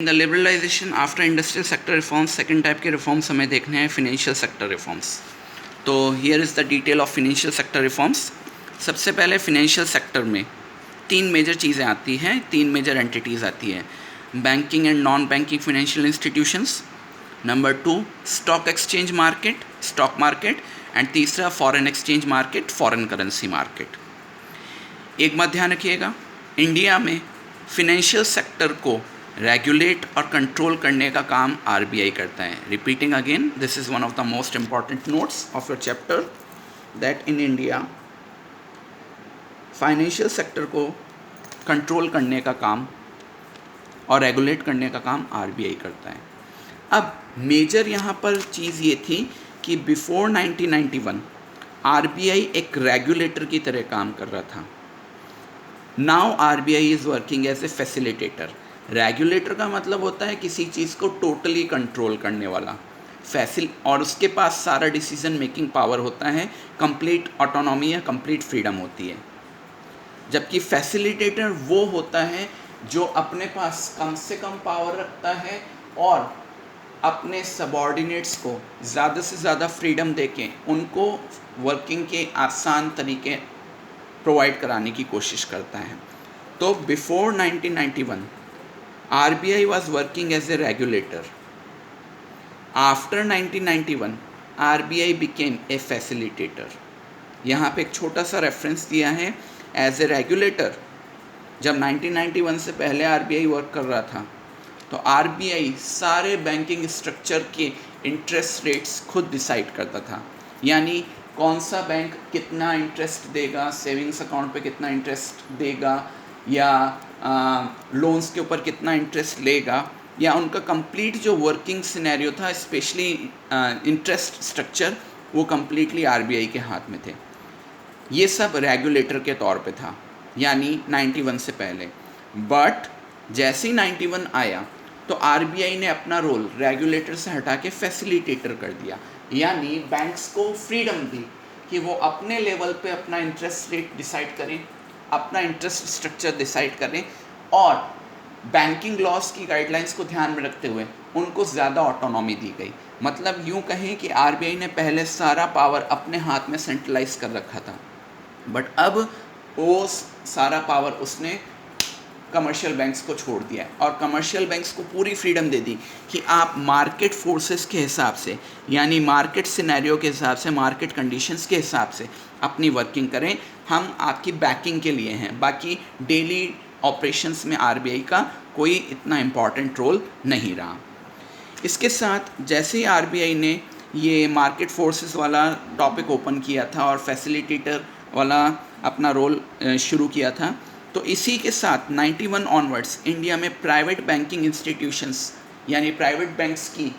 The liberalisation after industrial sector reforms, second type के reforms हमें देखने हैं फिनेंशियल सेक्टर रिफॉर्म्स। तो here is the detail of financial sector reforms. सबसे पहले फिनेंशियल सेक्टर में तीन मेजर चीज़ें आती हैं, तीन मेजर एंटिटीज़ आती हैं। Banking and non banking financial institutions, number 2 stock exchange market, stock market, and तीसरा foreign exchange market, foreign currency market. एक बात ध्यान रखिएगा, इंडिया में फिनेंशियल सेक्टर को रेगुलेट और कंट्रोल करने का काम आरबीआई करता है। Repeating again, this is one of the most important notes of your chapter, that in India financial sector को कंट्रोल करने का काम और रेगुलेट करने का काम आरबीआई करता है। अब मेजर यहाँ पर चीज़ ये थी कि बिफोर 1991 आरबीआई एक रेगुलेटर की तरह काम कर रहा था। Now RBI is working as a facilitator. Regulator का मतलब होता है किसी चीज़ को टोटली कंट्रोल करने वाला, और उसके पास सारा डिसीजन मेकिंग पावर होता है, कंप्लीट ऑटोनॉमी या कंप्लीट फ्रीडम होती है। जबकि फैसिलिटेटर वो होता है जो अपने पास कम से कम पावर रखता है और अपने सबॉर्डिनेट्स को ज़्यादा से ज़्यादा फ्रीडम देके उनको वर्किंग के आसान तरीके प्रोवाइड कराने की कोशिश करता है। तो before 1991 RBI was working as a regulator. After 1991 RBI became a facilitator. यहाँ पे एक छोटा सा रेफरेंस दिया है, एज ए रेगुलेटर जब 1991 से पहले RBI वर्क कर रहा था तो RBI सारे बैंकिंग स्ट्रक्चर के इंटरेस्ट रेट्स खुद डिसाइड करता था। यानी कौन सा बैंक कितना इंटरेस्ट देगा, सेविंग्स अकाउंट पे कितना इंटरेस्ट देगा, या लोन्स के ऊपर कितना इंटरेस्ट लेगा, या उनका कंप्लीट जो वर्किंग सिनेरियो था, स्पेशली इंटरेस्ट स्ट्रक्चर, वो कम्प्लीटली आरबीआई के हाथ में थे। ये सब रेगुलेटर के तौर पे था, यानी 91 से पहले। बट जैसे ही 91 आया तो आरबीआई ने अपना रोल रेगुलेटर से हटा के फैसिलिटेटर कर दिया, यानी बैंक्स को फ्रीडम दी कि वो अपने लेवल पे अपना इंटरेस्ट रेट डिसाइड करें, अपना इंटरेस्ट स्ट्रक्चर डिसाइड करें, और बैंकिंग लॉस की गाइडलाइंस को ध्यान में रखते हुए उनको ज़्यादा ऑटोनॉमी दी गई। मतलब यूँ कहें कि आरबीआई ने पहले सारा पावर अपने हाथ में सेंट्रलाइज कर रखा था, बट अब वो सारा पावर उसने कमर्शियल बैंक्स को छोड़ दिया है, और कमर्शियल बैंक्स को पूरी फ्रीडम दे दी कि आप मार्केट फोर्सेस के हिसाब से, यानी मार्केट सिनेरियो के हिसाब से, मार्केट कंडीशंस के हिसाब से अपनी वर्किंग करें, हम आपकी बैकिंग के लिए हैं। बाकी डेली ऑपरेशंस में आरबीआई का कोई इतना इम्पॉर्टेंट रोल नहीं रहा। इसके साथ जैसे ही आरबीआई ने ये मार्केट फोर्सेस वाला टॉपिक ओपन किया था और फैसिलिटेटर वाला अपना रोल शुरू किया था, तो इसी के साथ 91 ऑनवर्ड्स इंडिया में प्राइवेट बैंकिंग इंस्टीट्यूशंस, यानी प्राइवेट बैंक्स की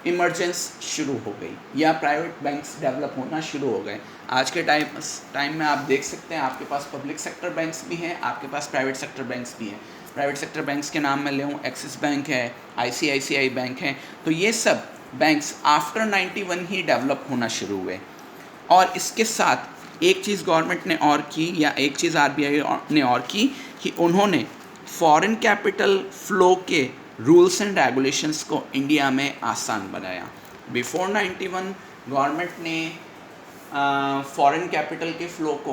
इमरजेंस शुरू हो गई, या प्राइवेट बैंक्स डेवलप होना शुरू हो गए। आज के टाइम में आप देख सकते हैं, आपके पास पब्लिक सेक्टर बैंक्स भी हैं, आपके पास प्राइवेट सेक्टर बैंक्स भी हैं। प्राइवेट सेक्टर बैंक्स के नाम मैं लूँ, एक्सिस बैंक है, आईसीआईसीआई बैंक है। तो ये सब बैंक्स आफ्टर 91 ही डेवलप होना शुरू हुए। और इसके साथ एक चीज़ गवर्नमेंट ने और की, या एक चीज़ आरबीआई ने और की, कि उन्होंने फॉरेन कैपिटल फ्लो के रूल्स एंड रेगुलेशंस को इंडिया में आसान बनाया। बिफोर 91 गवर्नमेंट ने फॉरेन कैपिटल के फ़्लो को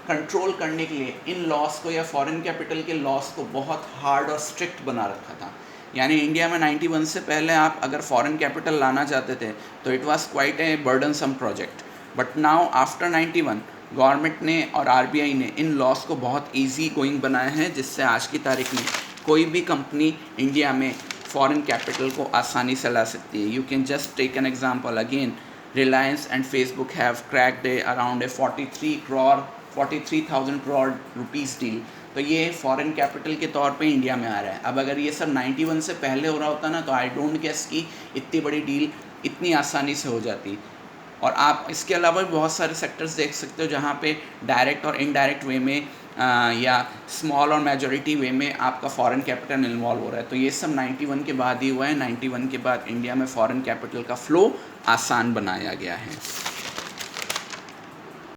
कंट्रोल करने के लिए इन लॉस को, या फॉरेन कैपिटल के लॉस को बहुत हार्ड और स्ट्रिक्ट बना रखा था। यानी इंडिया में 91 से पहले आप अगर फॉरेन कैपिटल लाना चाहते थे तो it was quite a burdensome project, but now after 91 government ने और आरबीआई ने इन लॉस को बहुत इजी गोइंग बनाया है, जिससे आज की तारीख में कोई भी कंपनी इंडिया में फॉरेन कैपिटल को आसानी से ला सकती है। You can just take an example again, Reliance and Facebook have cracked around 43,000 crore rupees डील। तो ये फॉरेन कैपिटल के तौर पे इंडिया में आ रहा है। अब अगर ये सब 91 से पहले हो रहा होता ना, तो आई डोंट गेस कि इतनी बड़ी डील इतनी आसानी से हो जाती। और आप इसके अलावा भी बहुत सारे सेक्टर्स देख सकते हो जहाँ पे डायरेक्ट और इनडायरेक्ट वे में या स्मॉल और मेजॉरिटी वे में आपका फॉरेन कैपिटल इन्वॉल्व हो रहा है। तो ये सब 91 के बाद ही हुआ है। 91 के बाद इंडिया में फॉरेन कैपिटल का फ़्लो आसान बनाया गया है।